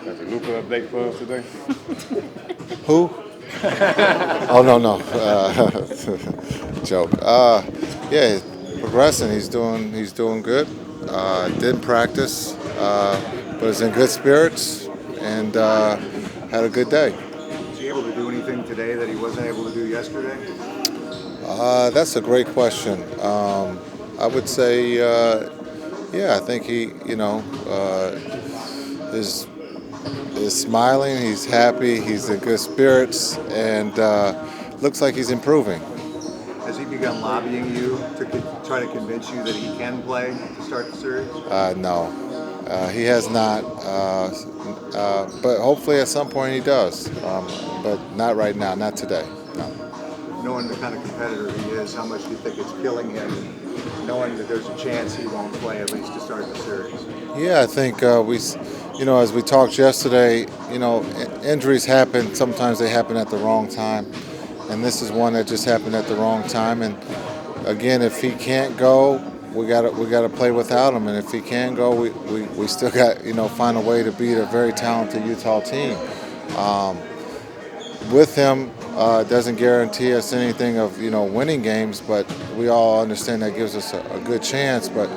Got the Luka update for us today? Who? Oh no. Joke. Yeah, he's progressing. He's doing good. Didn't practice, but is in good spirits and had a good day. Was he able to do anything today that he wasn't able to do yesterday? That's a great question. I would say, yeah, I think he, is smiling. He's happy. He's in good spirits, and looks like he's improving. Has he begun lobbying you to try to convince you that he can play to start the series? No, he has not. But hopefully at some point he does. But not right now. Not today. No. Knowing the kind of competitor he is, how much do you think it's killing him, knowing that there's a chance he won't play at least to start the series? Yeah, I think as we talked yesterday, injuries happen. Sometimes they happen at the wrong time, and this is one that just happened at the wrong time. And again, if he can't go, we gotta play without him. And if he can go, we still got find a way to beat a very talented Utah team. With him, doesn't guarantee us anything of winning games, but we all understand that gives us a good chance. But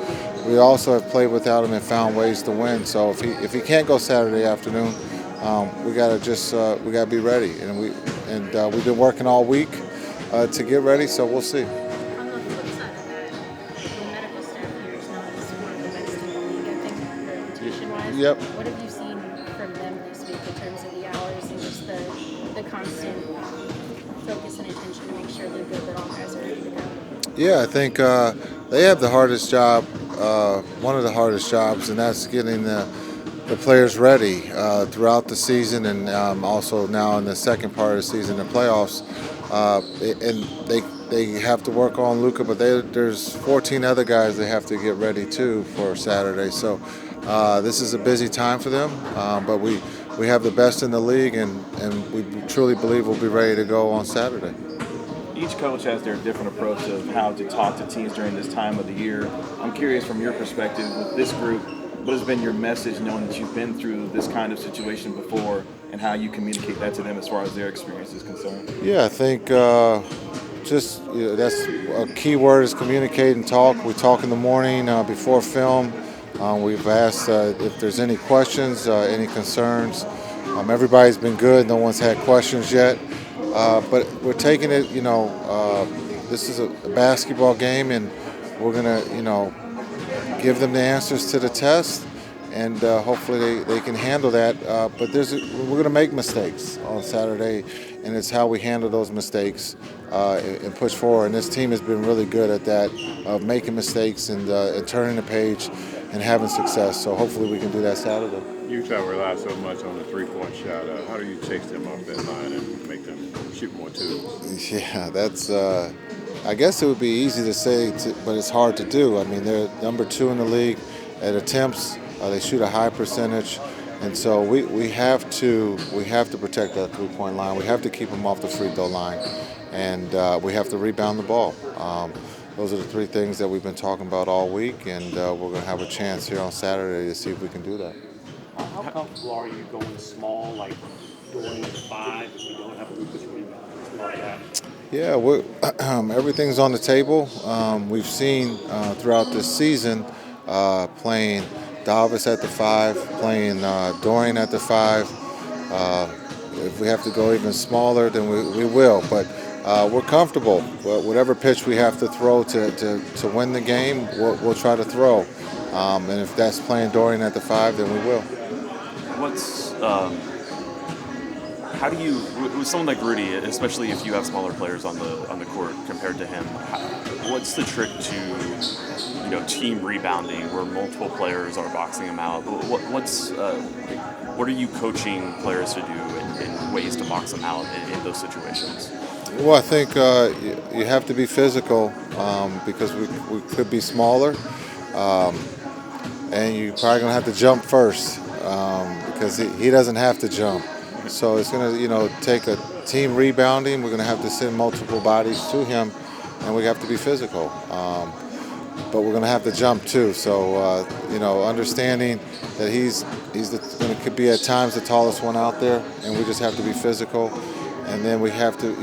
we also have played without him and found ways to win. So if he can't go Saturday afternoon, we gotta be ready. And we've been working all week to get ready. So we'll see. On the flip side of that, the medical staff here is known as one of the best in the league, I think, reputation-wise. Yep. What have you seen from them this week in terms of the hours and just the constant focus and attention to make sure that all guys are ready to go? Yeah, I think they have the hardest job, one of the hardest jobs, and that's getting the players ready throughout the season and also now in the second part of the season, the playoffs. And they have to work on Luka, but there's 14 other guys they have to get ready too for Saturday. So this is a busy time for them, but we have the best in the league, and we truly believe we'll be ready to go on Saturday. Each coach has their different approach of how to talk to teams during this time of the year. I'm curious from your perspective with this group, what has been your message knowing that you've been through this kind of situation before and how you communicate that to them as far as their experience is concerned? Yeah, I think that's a key word is communicate and talk. We talk in the morning before film. We've asked if there's any questions, any concerns. Everybody's been good. No one's had questions yet. But we're taking it, this is a basketball game, and we're going to, give them the answers to the test, and hopefully they can handle that. But we're going to make mistakes on Saturday, and it's how we handle those mistakes and push forward. And this team has been really good at that, of making mistakes and turning the page and having success. So hopefully we can do that Saturday. Utah relies so much on the three-point shot. How do you chase them off that line and make them shoot more twos? Yeah, that's. I guess it would be easy to say, but it's hard to do. I mean, they're number 2 in the league at attempts. They shoot a high percentage, and so we have to protect that three-point line. We have to keep them off the free throw line, and we have to rebound the ball. Those are the 3 things that we've been talking about all week, and we're going to have a chance here on Saturday to see if we can do that. How comfortable are you going small, like going to 5 if you don't have a Lucas rebound? Like that? Yeah, everything's on the table. We've seen throughout this season playing Davis at the 5, playing Dorian at the 5. If we have to go even smaller, then we will. But we're comfortable. Whatever pitch we have to throw to win the game, we'll try to throw. And if that's playing Dorian at the 5, then we will. How do you, with someone like Rudy, especially if you have smaller players on the court compared to him, what's the trick to team rebounding where multiple players are boxing him out? What are you coaching players to do in ways to box them out in those situations? Well, I think you have to be physical because we could be smaller, and you're probably going to have to jump first because he doesn't have to jump. So it's going to take a team rebounding. We're going to have to send multiple bodies to him, and we have to be physical. but we're going to have to jump too. So understanding that he's going to be at times the tallest one out there, and we just have to be physical. And then we have to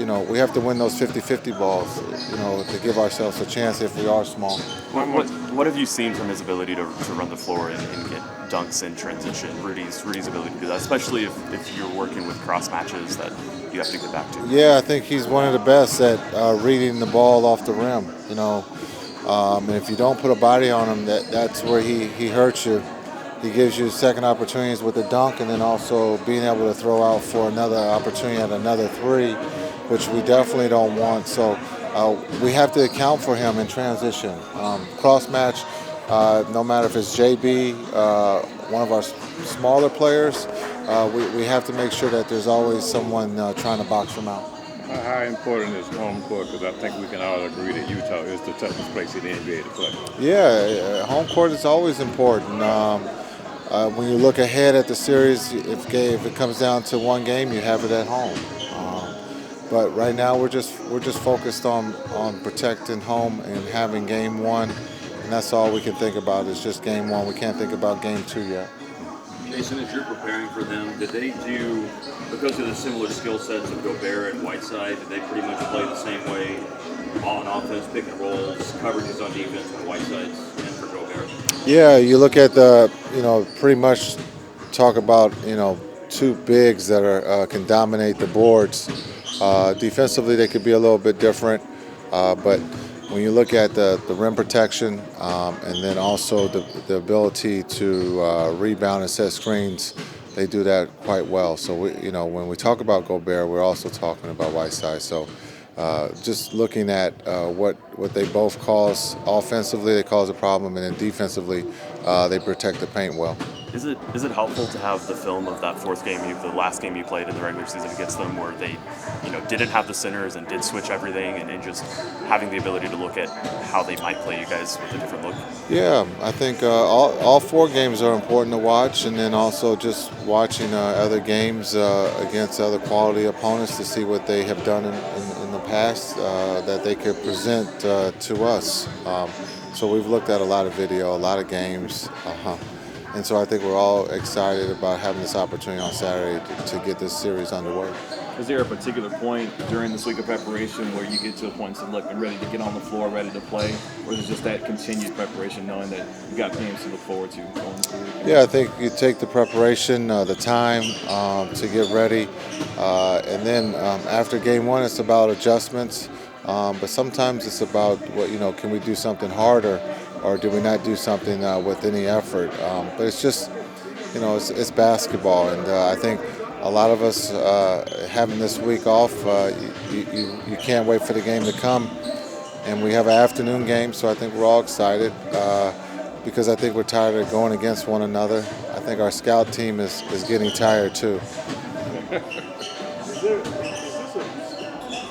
win those 50-50 balls, to give ourselves a chance if we are small. What have you seen from his ability to run the floor and get dunks in transition? Rudy's ability to do that, especially if you're working with cross matches that you have to get back to. Yeah, I think he's one of the best at reading the ball off the rim. And if you don't put a body on him, that's where he hurts you. He gives you second opportunities with the dunk, and then also being able to throw out for another opportunity at another three, which we definitely don't want. So we have to account for him in transition. Cross match, no matter if it's JB, one of our smaller players, we have to make sure that there's always someone trying to box him out. How important is home court? Because I think we can all agree that Utah is the toughest place in the NBA to play. Yeah, home court is always important. When you look ahead at the series, if it comes down to one game, you have it at home. But right now, we're just focused on protecting home and having game one, and that's all we can think about is just game one. We can't think about game two yet. Jason, as you're preparing for them, did they do, because of the similar skill sets of Gobert and Whiteside, did they pretty much play the same way on offense, pick and rolls, coverages on defense on Whiteside's and for Gobert? Yeah, you look at pretty much talk about, two bigs that can dominate the boards. Defensively, they could be a little bit different, but when you look at the rim protection and then also the ability to rebound and set screens, they do that quite well. So when we talk about Gobert, we're also talking about Whiteside. So just looking at what they both cause offensively, they cause a problem, and then defensively, they protect the paint well. Is it helpful to have the film of that fourth game, the last game you played in the regular season against them, where they, didn't have the centers and did switch everything, and just having the ability to look at how they might play you guys with a different look? Yeah, I think all four games are important to watch, and then also just watching other games against other quality opponents to see what they have done in the past that they could present to us. So we've looked at a lot of video, a lot of games. And so I think we're all excited about having this opportunity on Saturday to get this series underway. Is there a particular point during this week of preparation where you get to a point and say, look, I'm ready to get on the floor, ready to play? Or is it just that continued preparation, knowing that you've got games to look forward to going through? Yeah, I think you take the preparation, the time to get ready. And then after game one, it's about adjustments. But sometimes it's about, can we do something harder? Or do we not do something with any effort? But it's just, it's basketball, and I think a lot of us having this week off, you can't wait for the game to come, and we have an afternoon game, so I think we're all excited because I think we're tired of going against one another. I think our scout team is getting tired too.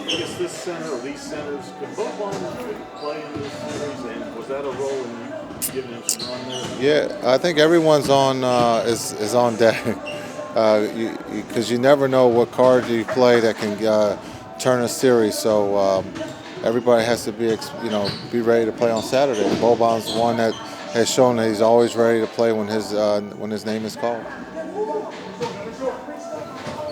Is this center or these centers, could both on play in this series, and was that a role in you giving them some run there? Yeah, I think everyone's on is on deck because you never know what card you play that can turn a series. So everybody has to be ready to play on Saturday. Boban's one that has shown that he's always ready to play when his name is called.